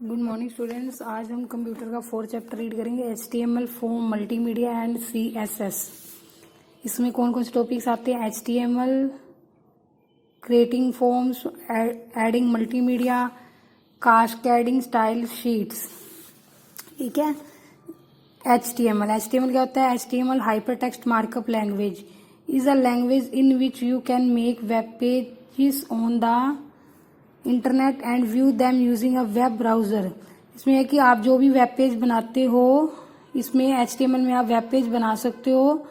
Good morning students. आज हम computer का 4th चैप्टर रीड करेंगे, HTML, form, multimedia and CSS। इसमें कौन कौन से टॉपिक्स आते हैं? HTML, creating forms, adding multimedia, cascading style sheets. ठीक है। HTML क्या होता है? HTML hypertext markup language is a language in which you can make web pages on the internet and view them using a web browser. इसमें है कि आप जो भी वेब पेज बनाते हो, इसमें HTML में आप वेब पेज बना सकते हो।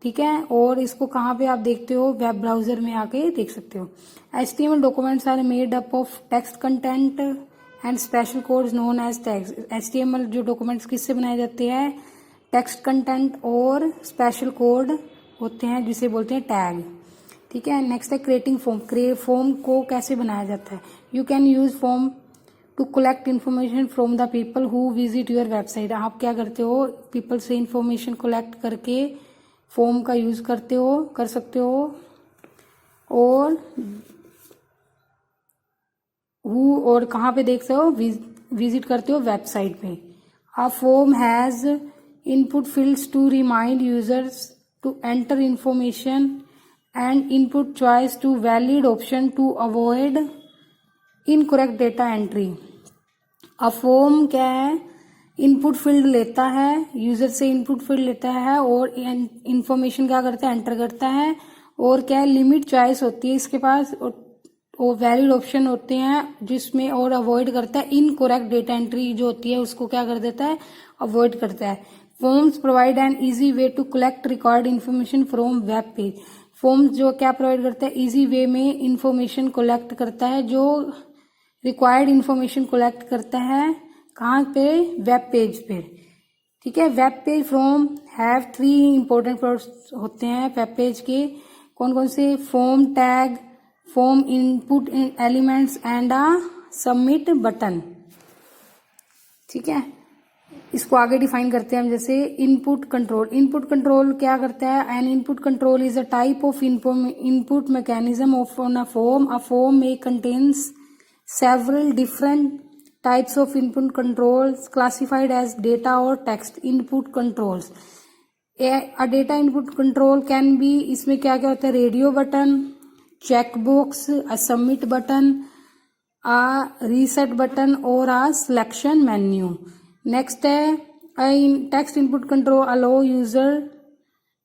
ठीक है। और इसको कहाँ पे आप देखते हो? वेब ब्राउजर में आके देख सकते हो। HTML documents are made up of text content and special codes known as tags. HTML जो डॉक्यूमेंट्स किससे बनाए जाते हैं? टेक्स्ट कंटेंट और स्पेशल कोड होते हैं जिसे बोलते हैं टैग। ठीक है। नेक्स्ट है क्रिएटिंग फॉर्म। फॉर्म को कैसे बनाया जाता है? You can use form to collect information from the people who visit your website. आप क्या करते हो? पीपल से इंफॉर्मेशन कलेक्ट करके फॉर्म का यूज कर सकते हो। और कहाँ पे देख सकते हो? विजिट करते हो वेबसाइट पे। A form has input fields to remind users to enter information and input choice to valid option to avoid incorrect data entry। अब फॉर्म क्या है? इनपुट फील्ड लेता है, यूजर से इनपुट फील्ड लेता है और इंफॉर्मेशन क्या करता है? एंटर करता है। और क्या है? लिमिट चॉइस होती है इसके पास और वैलिड ऑप्शन होते हैं जिसमें, और अवॉइड करता है इनकरेक्ट डेटा एंट्री जो होती है उसको क्या कर देता है? अवॉइड करता है। Forms provide an easy way to collect record information from web page. Forms जो क्या प्रोवाइड करता है? इजी वे में इंफॉर्मेशन कलेक्ट करता है, जो रिक्वायर्ड इंफॉर्मेशन कलेक्ट करता है। कहाँ पे? वेब पेज पे। ठीक है। Web page from have 3 important parts होते हैं वेब पेज के। कौन कौन से? Form tag, form input elements and a submit button. ठीक है। इसको आगे डिफाइन करते हैं हम, जैसे इनपुट कंट्रोल। इनपुट कंट्रोल क्या करता है? An input control is a type of input mechanism of on a form. A form में contains several different types of input controls classified as data और text input controls. A data input control can be, इसमें क्या क्या होता है? Radio button, check box, a submit button, a reset button और a selection menu. Next है text input control allow user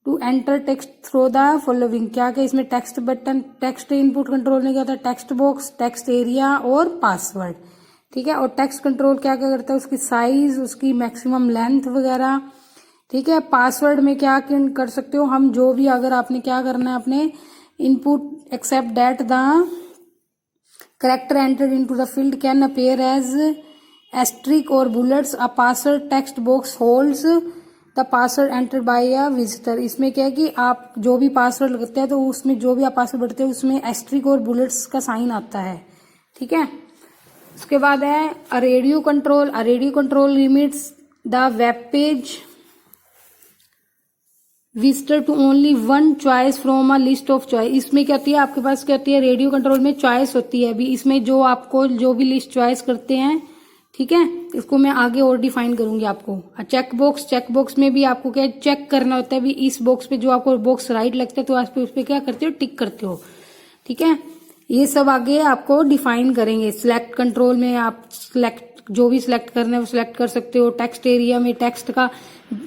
to enter text through the following. क्या क्या इसमें? Text button, text input control में क्या होता है? टेक्स्ट बॉक्स, टेक्स्ट एरिया और पासवर्ड। ठीक है। और टेक्स्ट कंट्रोल क्या क्या करता है? उसकी साइज, उसकी मैक्सिमम लेंथ वगैरह। ठीक है। पासवर्ड में क्या कर सकते हो हम? जो भी अगर आपने क्या करना है अपने input except that the character entered into the field can appear as asterisk or bullets। a password text box holds the password entered by a visitor। इसमें क्या है कि आप जो भी पासवर्ड लगाते हैं तो उसमें जो भी आप पासवर्ड भरते हैं उसमें एस्ट्रिक और बुलेट्स का साइन आता है। ठीक है। उसके बाद है a radio control. A radio control limits the web page visitor to only one choice from a list of choice. इसमें क्या होती है? आपके पास क्या होती है? रेडियो कंट्रोल में चॉइस होती है। अभी इसमें जो आपको जो भी लिस्ट चॉइस करते हैं, ठीक है, इसको मैं आगे और डिफाइन करूंगी आपको। चेक बॉक्स में भी आपको क्या चेक करना होता है? भी इस बॉक्स पे जो आपको बॉक्स राइट लगता है तो आप उस पे क्या करते हो? टिक करते हो। ठीक है। ये सब आगे आपको डिफाइन करेंगे। सिलेक्ट कंट्रोल में आप जो भी सिलेक्ट करना है वो सिलेक्ट कर सकते हो। टेक्स्ट एरिया में टेक्स्ट का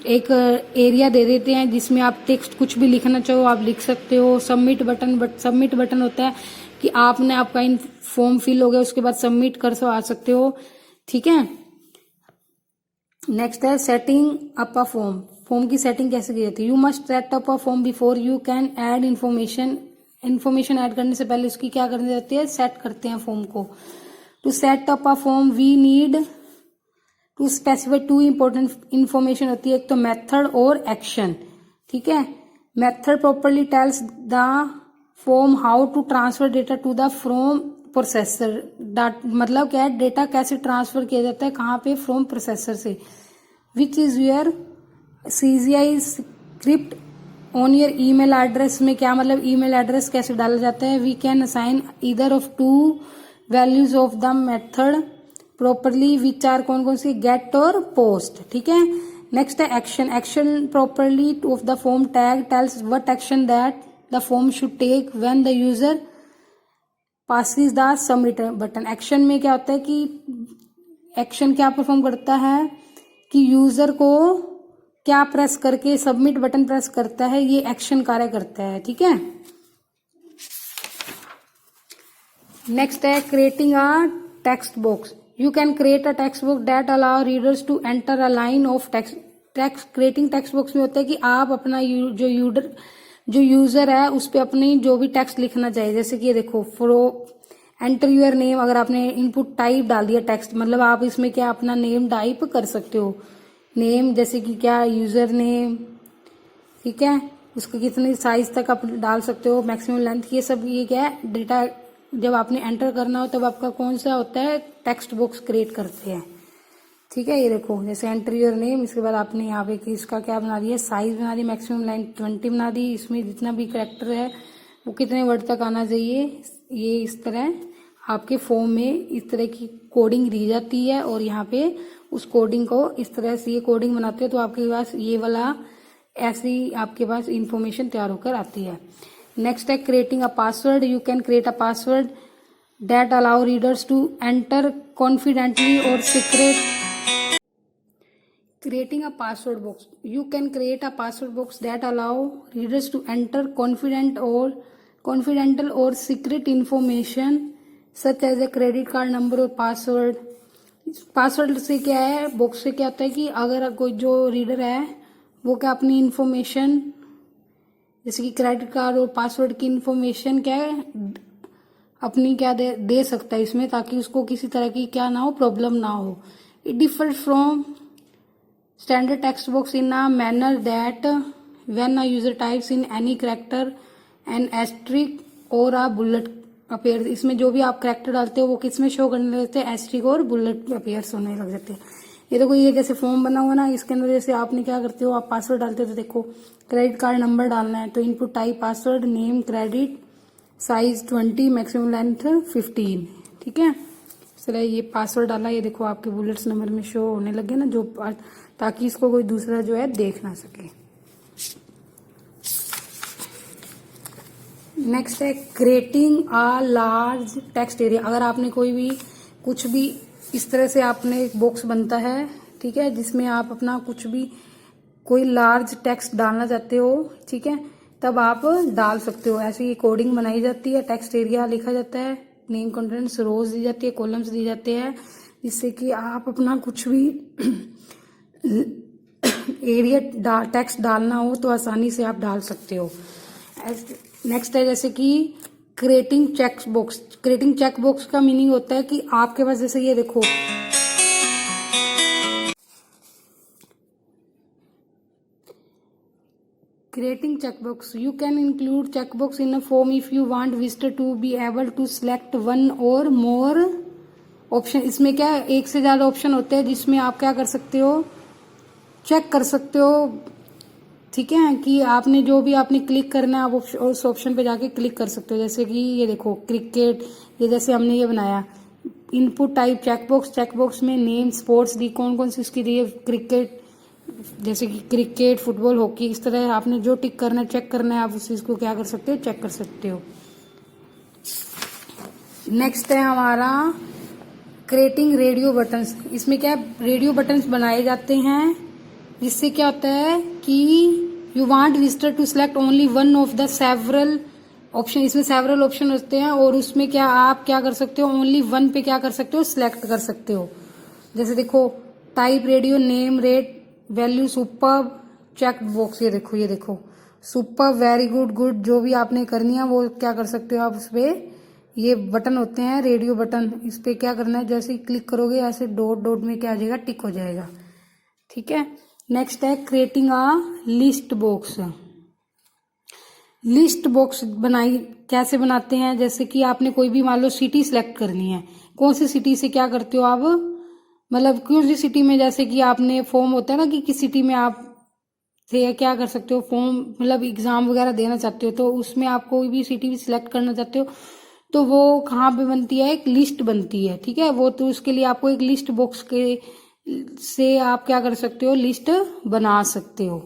एक एरिया दे देते हैं जिसमें आप टेक्स्ट कुछ भी लिखना चाहो आप लिख सकते हो। सबमिट बटन होता है कि आपने आपका इन फॉर्म फिल हो गया उसके बाद सबमिट कर आ सकते हो। ठीक है। नेक्स्ट है setting up a form. Form की सेटिंग कैसे की जाती है? You must set up a form before you can add information add करने से पहले उसकी क्या करनी जाती है? सेट करते हैं फॉर्म को। To set up a form we need to specify 2 important information होती है, एक तो मेथड और एक्शन। ठीक है। Method properly tells the form how to transfer data to the from processor. मतलब क्या है? डेटा कैसे ट्रांसफर किया जाता है? कहाँ पे? फ्रॉम प्रोसेसर से। Which is your CGI script on your email address में क्या मतलब? ईमेल एड्रेस कैसे डाला जाता है? We can assign either of 2 values of the method properly which are कौन कौन सी, गेट और पोस्ट, ठीक है। नेक्स्ट है action, action properly of the form tag tells what action that the form should take when the user passes the submit button. Action में क्या होता है कि एक्शन क्या परफॉर्म करता है कि यूजर को क्या प्रेस करके सबमिट बटन प्रेस करता है, ये एक्शन कार्य करता है, ठीक है। नेक्स्ट है creating a text box. You can create a text box that allow readers to enter a line of text. Creating text box में होता है कि आप अपना जो यूजर है उस पे अपनी जो भी टेक्स्ट लिखना चाहिए, जैसे कि ये देखो एंटर यूर नेम, अगर आपने इनपुट टाइप डाल दिया टेक्स्ट, मतलब आप इसमें क्या अपना नेम टाइप कर सकते हो, नेम जैसे कि क्या यूजर नेम, ठीक है, उसको कितनी साइज तक आप डाल सकते हो, मैक्सिमम लेंथ, ये सब ये क्या है डेटा जब आपने एंटर करना हो तब आपका कौन सा होता है टेक्स्ट बॉक्स क्रिएट करते हैं, ठीक है। ये देखो जैसे एंटर योर नेम, इसके बाद आपने यहाँ पे इसका क्या बना दिया, साइज बना दी, मैक्सिमम लेंथ 20 बना दी, इसमें जितना भी कैरेक्टर है वो कितने वर्ड तक आना चाहिए, ये इस तरह आपके फॉर्म में इस तरह की कोडिंग दी जाती है और यहाँ पे उस कोडिंग को इस तरह से ये कोडिंग बनाते हैं तो आपके पास ये वाला ऐसी आपके पास इंफॉर्मेशन तैयार होकर आती है। नेक्स्ट है creating a password. You can create a password that allow readers to enter confidently और secret. Creating a password box. You can create a password box that allow readers to enter confidential और secret information such as a credit card number और password. Password से क्या है, box से क्या होता है कि अगर कोई जो रीडर है वो क्या अपनी इंफॉर्मेशन जैसे कि क्रेडिट कार्ड और पासवर्ड की इंफॉर्मेशन क्या है अपनी क्या दे सकता है इसमें, ताकि उसको किसी तरह की क्या ना हो, प्रॉब्लम ना हो। It differ from standard text box in a manner that when a user types in any character an asterisk or a bullet appear. इसमें जो भी आप कैरेक्टर डालते हो वो किसमें शो करने लगते हैं, एस्ट्रिक और बुलेट अपीयर्स होने लग जाते हैं। ये देखो ये जैसे फॉर्म बना हुआ ना, इसके अंदर जैसे आपने क्या करते हो, आप पासवर्ड डालते हो तो देखो क्रेडिट कार्ड नंबर डालना है तो input type password, name credit, size 20, maximum length 15, ठीक है। इस तरह ये पासवर्ड डाला, ये देखो आपके बुलेट्स नंबर में शो होने लगे ना, जो ताकि इसको कोई दूसरा जो है देख ना सके। नेक्स्ट है creating a large text area. अगर आपने कोई भी कुछ भी इस तरह से आपने एक बॉक्स बनता है, ठीक है, जिसमें आप अपना कुछ भी कोई लार्ज टेक्स्ट डालना चाहते हो, ठीक है, तब आप डाल सकते हो। ऐसी कोडिंग बनाई जाती है, टेक्स्ट एरिया लिखा जाता है, नेम कंटेंट्स रोज दी जाती है, कॉलम्स दी जाते हैं, जिससे कि आप अपना कुछ भी एरिया टेक्स्ट डालना हो तो आसानी से आप डाल सकते हो। नेक्स्ट है जैसे कि creating check box. Creating check box का मीनिंग होता है कि आपके पास जैसे ये देखो creating checkbox. You can include checkbox in a form if you want visitor to be able to select one और मोर ऑप्शन। इसमें क्या है, एक से ज्यादा ऑप्शन होते हैं जिसमें आप क्या कर सकते हो, चेक कर सकते हो, ठीक है, कि आपने जो भी आपने क्लिक करना है आप उस ऑप्शन पे जाके क्लिक कर सकते हो। जैसे कि ये देखो क्रिकेट, ये जैसे हमने ये बनाया इनपुट टाइप चेकबॉक्स, चेकबॉक्स में नेम स्पोर्ट्स दी, कौन कौन सी इसकी दी है, क्रिकेट जैसे कि क्रिकेट, फुटबॉल, हॉकी, इस तरह आपने जो टिक करना है, चेक करना है, आप उस चीज को क्या कर सकते हो, चेक कर सकते हो। नेक्स्ट है हमारा क्रिएटिंग रेडियो बटन्स। इसमें क्या रेडियो बटन्स बनाए जाते हैं जिससे क्या होता है कि you want visitor to select only one of the several option. इसमें सेवरल ऑप्शन होते हैं और उसमें क्या आप क्या कर सकते हो, ओनली वन पे क्या कर सकते हो, सिलेक्ट कर सकते हो। जैसे देखो type radio, name, rate, value, super, check box. ये देखो सुपर, वेरी गुड, गुड, जो भी आपने करनी है वो क्या कर सकते हो आप उस पे। ये बटन होते हैं रेडियो बटन, इस पे क्या करना है, जैसे ही क्लिक करोगे ऐसे डॉट डॉट में क्या आ जाएगा, टिक हो जाएगा, ठीक है। नेक्स्ट है creating a list box. List box बनाई कैसे बनाते हैं, जैसे कि आपने कोई भी मान लो सिटी सिलेक्ट करनी है, कौन सी सिटी से क्या करते हो आप, मतलब कौन सी सिटी में, जैसे कि आपने फॉर्म होता है ना कि किस सिटी में आप से क्या कर सकते हो, फॉर्म मतलब एग्जाम वगैरह देना चाहते हो तो उसमें आप कोई भी सिटी भी सिलेक्ट करना चाहते हो तो वो कहाँ पे बनती है, एक लिस्ट बनती है, ठीक है। वो तो उसके लिए आपको एक लिस्ट बॉक्स के से आप क्या कर सकते हो, लिस्ट बना सकते हो,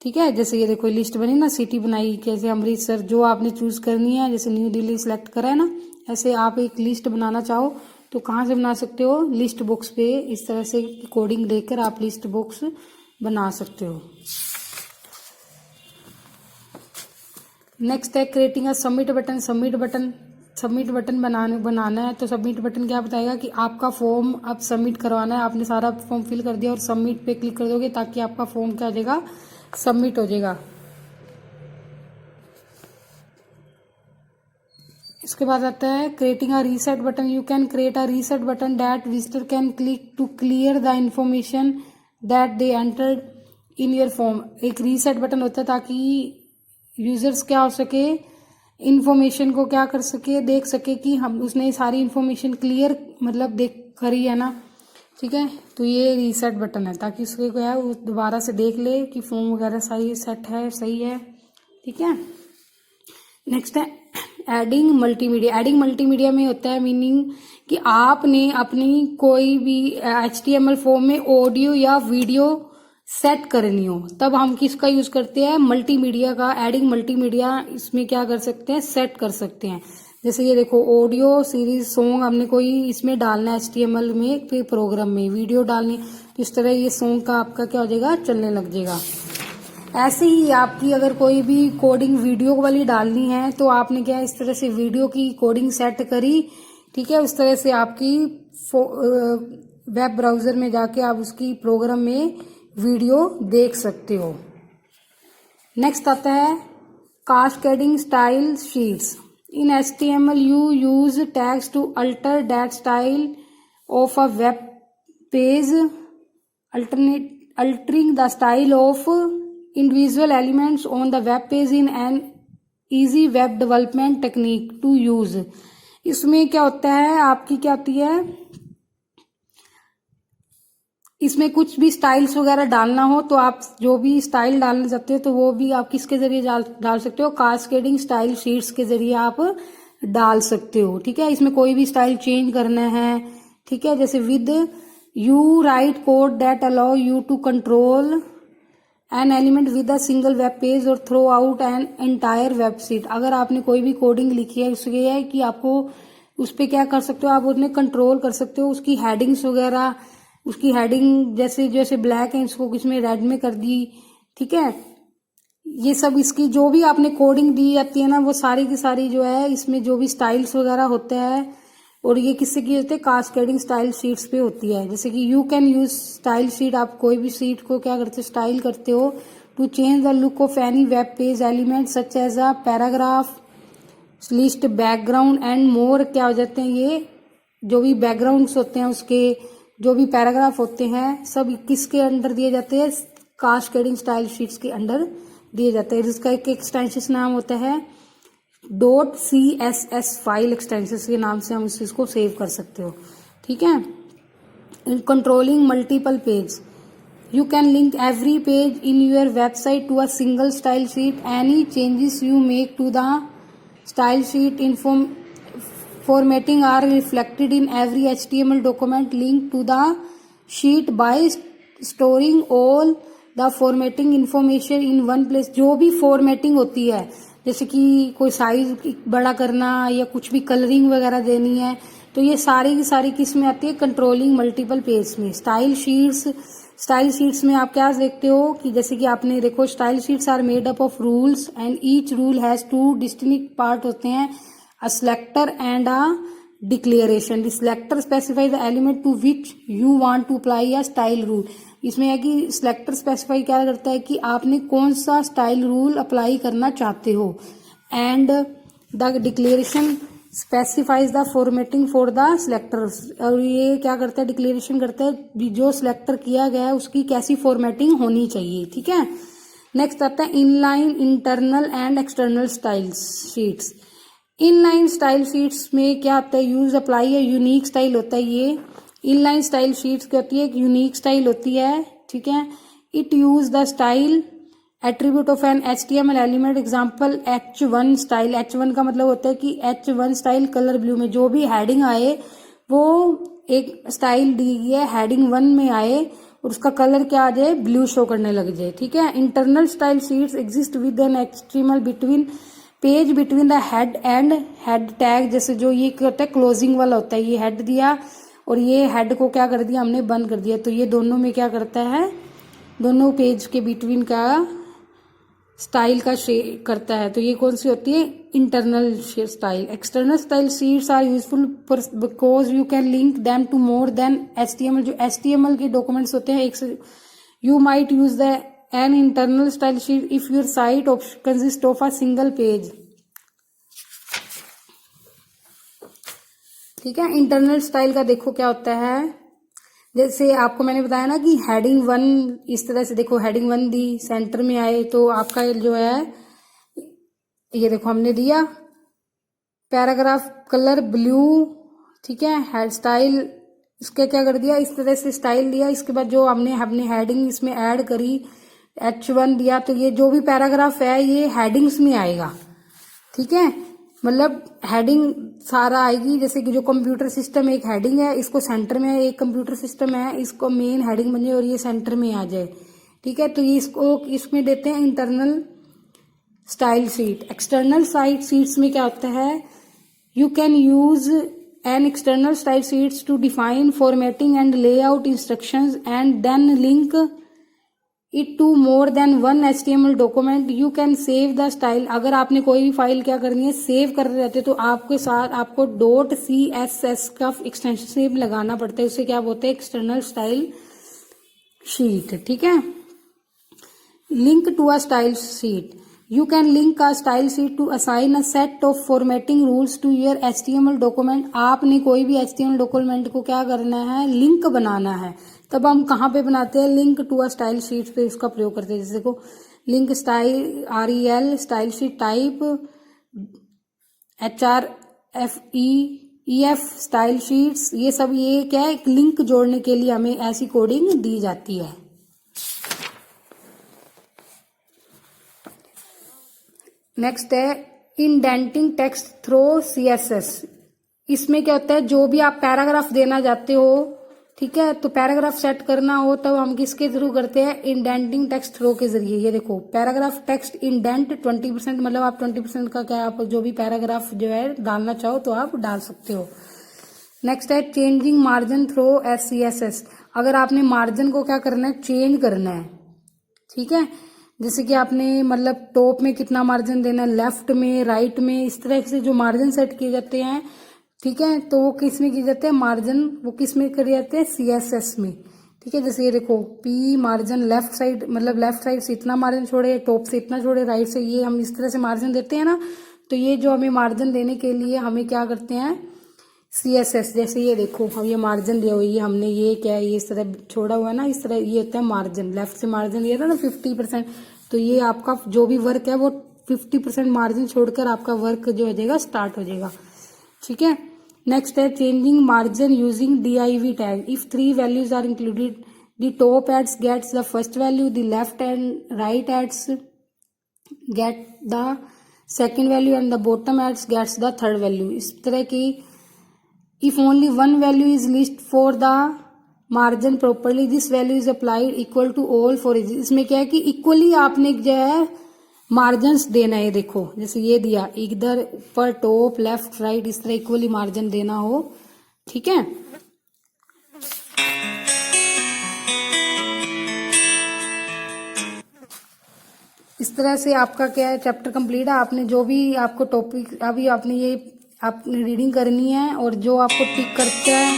ठीक है। जैसे ये देखो लिस्ट बनी ना, सिटी बनाई, कैसे अमृतसर जो आपने चूज करनी है, जैसे न्यू दिल्ली सिलेक्ट करा है ना, ऐसे आप एक लिस्ट बनाना चाहो तो कहाँ से बना सकते हो, लिस्ट बॉक्स पे इस तरह से कोडिंग देकर आप लिस्ट बॉक्स बना सकते हो। नेक्स्ट है creating a submit button. Submit button बनाना है तो सबमिट बटन क्या बताएगा कि आपका फॉर्म अब सबमिट करवाना है, आपने सारा फॉर्म फिल कर दिया और सबमिट पे क्लिक कर दोगे ताकि आपका फॉर्म क्या हो जाएगा, सबमिट हो जाएगा। इसके बाद आता है creating a reset button. You can create a reset button that visitor can click to clear the information that they entered in your form. एक रीसेट बटन होता है ताकि यूजर्स क्या हो सके, इंफॉर्मेशन को क्या कर सके, देख सके कि हम उसने सारी इंफॉर्मेशन क्लियर मतलब देख करी है ना, ठीक है। तो ये रीसेट बटन है ताकि उसके क्या है वो दोबारा से देख ले कि फॉर्म वगैरह सही सेट है, सही है, ठीक है। नेक्स्ट है एडिंग मल्टीमीडिया। एडिंग मल्टीमीडिया में होता है मीनिंग कि आपने अपनी कोई भी HTML फॉर्म में ऑडियो या वीडियो सेट करनी हो, तब हम किसका यूज करते हैं, मल्टीमीडिया का। एडिंग मल्टीमीडिया इसमें क्या कर सकते हैं, सेट कर सकते हैं। जैसे ये देखो ऑडियो सीरीज सॉन्ग हमने कोई इसमें डालना है HTML में, फिर प्रोग्राम में वीडियो डालनी, तो इस तरह ये सॉन्ग का आपका क्या हो जाएगा, चलने लग जाएगा। ऐसे ही आपकी अगर कोई भी कोडिंग वीडियो वाली डालनी है तो आपने क्या इस तरह से वीडियो की कोडिंग सेट करी, ठीक है। उस तरह से आपकी वेब ब्राउजर में जाके आप उसकी प्रोग्राम में वीडियो देख सकते हो। नेक्स्ट आता है cascading style sheets. In HTML you use tags to alter that style of a web page, altering the style of individual elements on the web page in an easy web development technique to use। इसमें क्या होता है, आपकी क्या होती है, इसमें कुछ भी स्टाइल्स वगैरह डालना हो तो आप जो भी स्टाइल डालना चाहते हो तो वो भी आप किसके जरिए डाल सकते हो, कास्केडिंग स्टाइल शीट्स के जरिए आप डाल सकते हो, ठीक है। इसमें कोई भी स्टाइल चेंज करना है, ठीक है। जैसे with you write code that allow you to control an element with a single web page और throw out an entire web sheet. अगर आपने कोई भी कोडिंग लिखी है उसके ये है कि आपको उस पर क्या कर सकते हो, आप उन्हें कंट्रोल कर सकते हो, उसकी हेडिंग्स वगैरह, उसकी हेडिंग जैसे जैसे ब्लैक है इसको किसमें रेड में कर दी, ठीक है। ये सब इसकी जो भी आपने कोडिंग दी जाती है ना वो सारी की सारी जो है इसमें जो भी स्टाइल्स वगैरह होते हैं और ये किससे की होती है, कास्केडिंग स्टाइल शीट्स पे होती है। जैसे कि you can use style sheet, आप कोई भी शीट को क्या करते हो, स्टाइल करते हो to change the look of any web page element such as a paragraph, list, background and more. क्या हो जाते हैं ये जो भी बैकग्राउंड्स होते हैं उसके जो भी पैराग्राफ होते हैं सब किसके अंडर दिए जाते हैं, कास्केडिंग स्टाइल शीट्स के अंडर दिए जाते हैं। जिसका एक एक्सटेंशन नाम होता है .css फाइल एक्सटेंशन के नाम से हम इस चीज को सेव कर सकते हो, ठीक है। In controlling multiple page, you can link every page in your website to a single style sheet. Any changes you make to the style sheet formatting are reflected in every HTML document linked to the sheet by storing all the formatting information in one place। जो भी formatting होती है जैसे कि कोई size बड़ा करना या कुछ भी कलरिंग वगैरह देनी है तो ये सारी की सारी किस में आती है, कंट्रोलिंग मल्टीपल पेज में। स्टाइल शीट्स में आप क्या देखते हो कि जैसे कि आपने देखो style sheets are made up of rules and each rule has two distinct part होते हैं, a selector and a declaration। The selector specifies the element to which you want to apply a style rule। इसमें है कि selector specify क्या करता है कि आपने कौन सा स्टाइल रूल अप्लाई करना चाहते हो, and the declaration specifies the formatting for the selector। और ये क्या करता है, डिक्लेरेशन करता है जो सिलेक्टर किया गया है उसकी कैसी फॉर्मेटिंग होनी चाहिए, ठीक है। नेक्स्ट आता है inline internal and external style sheets. Inline style sheets में क्या होता है, यूज अप्लाई है, यूनिक स्टाइल होता है। ये इनलाइन स्टाइल शीट्स क्या होती है, एक यूनिक स्टाइल होती है, ठीक है। It use the style attribute of an HTML element example H1 style. H1 का मतलब होता है कि H1 स्टाइल कलर ब्लू में जो भी हेडिंग आए वो एक स्टाइल दी गई है हेडिंग 1 में आए और उसका कलर क्या आ जाए, ब्लू शो करने लग जाए। ठीक है। Internal style sheets exist with an HTML between page between the head and head tag. जैसे जो ये होता है क्लोजिंग वाला होता है, ये हेड दिया और ये हेड को क्या कर दिया हमने, बंद कर दिया, तो ये दोनों में क्या करता है, दोनों पेज के बिटवीन का स्टाइल का करता है। तो ये कौन सी होती है, internal style. External style sheets are useful because you can link them to more than HTML। जो HTML के डॉक्यूमेंट्स होते हैं, एक से you might use the an internal style sheet if your site consist of a single page. ठीक है। Internal style का देखो क्या होता है, जैसे आपको मैंने बताया ना कि हेडिंग 1 इस तरह से देखो, हेडिंग 1 दी सेंटर में आए तो आपका जो है ये देखो हमने दिया पैराग्राफ कलर ब्लू। ठीक है। हेड स्टाइल इसके क्या कर दिया, इस तरह से स्टाइल दिया। इसके बाद जो हमने हेडिंग इसमें ऐड करी H1 दिया, तो ये जो भी पैराग्राफ है ये हेडिंग्स में आएगा। ठीक है। मतलब हेडिंग सारा आएगी, जैसे कि जो कंप्यूटर सिस्टम एक हेडिंग है, इसको सेंटर में एक कंप्यूटर सिस्टम है, इसको मेन हेडिंग बन जाए और ये सेंटर में आ जाए। ठीक है। तो ये इसको इसमें देते हैं internal style sheet. External style sheets में क्या होता है, you can use an external style sheets to define formatting and layout instructions and then link it to more than one HTML document. You can save the style. अगर आपने कोई भी file क्या करनी है, सेव कर रहे रहते, तो आपके साथ आपको .css का एक्सटेंशन लगाना पड़ता है। उसे क्या बोलते हैं, एक्सटर्नल स्टाइल शीट। ठीक है। Link to a style sheet, you can link a style sheet to assign a set of formatting rules to your HTML document. आपने कोई भी HTML डॉक्यूमेंट को क्या करना है, लिंक बनाना है। तब हम कहाँ पे बनाते हैं, link to a style sheet पे इसका प्रयोग करते हैं। जैसे देखो link style REL style sheet type HRFEF style sheets, ये सब ये क्या है, एक लिंक जोड़ने के लिए हमें ऐसी कोडिंग दी जाती है। नेक्स्ट है इंडेंटिंग टेक्स्ट थ्रू CSS। इसमें क्या होता है, जो भी आप पैराग्राफ देना चाहते हो, ठीक है, तो पैराग्राफ सेट करना हो तब हम किसके थ्रू करते हैं, इंडेंटिंग टेक्स्ट थ्रो के जरिए। ये देखो पैराग्राफ टेक्स्ट इंडेंट 20%, मतलब आप 20% का क्या, आप जो भी पैराग्राफ जो है डालना चाहो तो आप डाल सकते हो। नेक्स्ट है चेंजिंग मार्जिन थ्रो CSS। अगर आपने मार्जिन को क्या करना है, चेंज करना है। ठीक है। जैसे कि आपने मतलब टॉप में कितना मार्जिन देना है, लेफ्ट में, राइट में, इस तरह से जो मार्जिन सेट किए जाते हैं। ठीक है। तो वो किस में किए जाते हैं, मार्जिन वो किस में किए जाते हैं, CSS में। ठीक है। जैसे ये देखो P मार्जिन लेफ्ट साइड, मतलब लेफ्ट साइड से इतना मार्जिन छोड़े, टॉप से इतना छोड़े, राइट से, ये हम इस तरह से मार्जिन देते हैं ना। तो ये जो हमें मार्जिन देने के लिए हमें क्या करते हैं, CSS। जैसे ये देखो हम ये मार्जिन दिया हुआ है, हमने ये क्या है, ये इस तरह छोड़ा हुआ है ना, इस तरह ये होता है मार्जिन। लेफ्ट से मार्जिन दिया था ना 50%, तो ये आपका जो भी वर्क है वो 50% मार्जिन छोड़कर आपका वर्क जो हो जाएगा स्टार्ट हो जाएगा। ठीक है। नेक्स्ट है changing margin using div tag. If 3 values are included, the top edge gets the first value, the left and right edge gets the second value and the bottom edge gets the third value. इस तरह की if only one value is list for the margin properly, this value is applied equal to all four edges. इसमें क्या है कि equally आपने जो है मार्जिन देना है। देखो जैसे ये दिया, इधर ऊपर टॉप लेफ्ट राइट इस तरह इक्वली मार्जिन देना हो। ठीक है। इस तरह से आपका क्या है, चैप्टर कंप्लीट है। आपने जो भी आपको टॉपिक अभी आपने ये आपने रीडिंग करनी है और जो आपको टिक करता है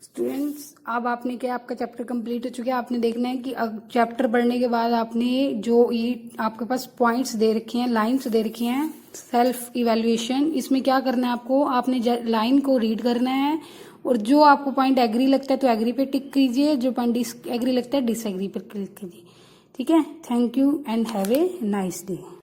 स्टूडेंट्स, अब आपने क्या, आपका चैप्टर कंप्लीट हो चुका है। आपने देखना है कि चैप्टर पढ़ने के बाद आपने जो ये आपके पास पॉइंट्स दे रखे हैं, लाइंस दे रखी हैं, सेल्फ इवैल्यूएशन, इसमें क्या करना है आपको, आपने लाइन को रीड करना है और जो आपको पॉइंट एग्री लगता है तो एग्री पे टिक कीजिए, जो पॉइंट डिसएग्री लगता है डिसएग्री पर क्लिक कीजिए। ठीक है। Thank you and have a nice day.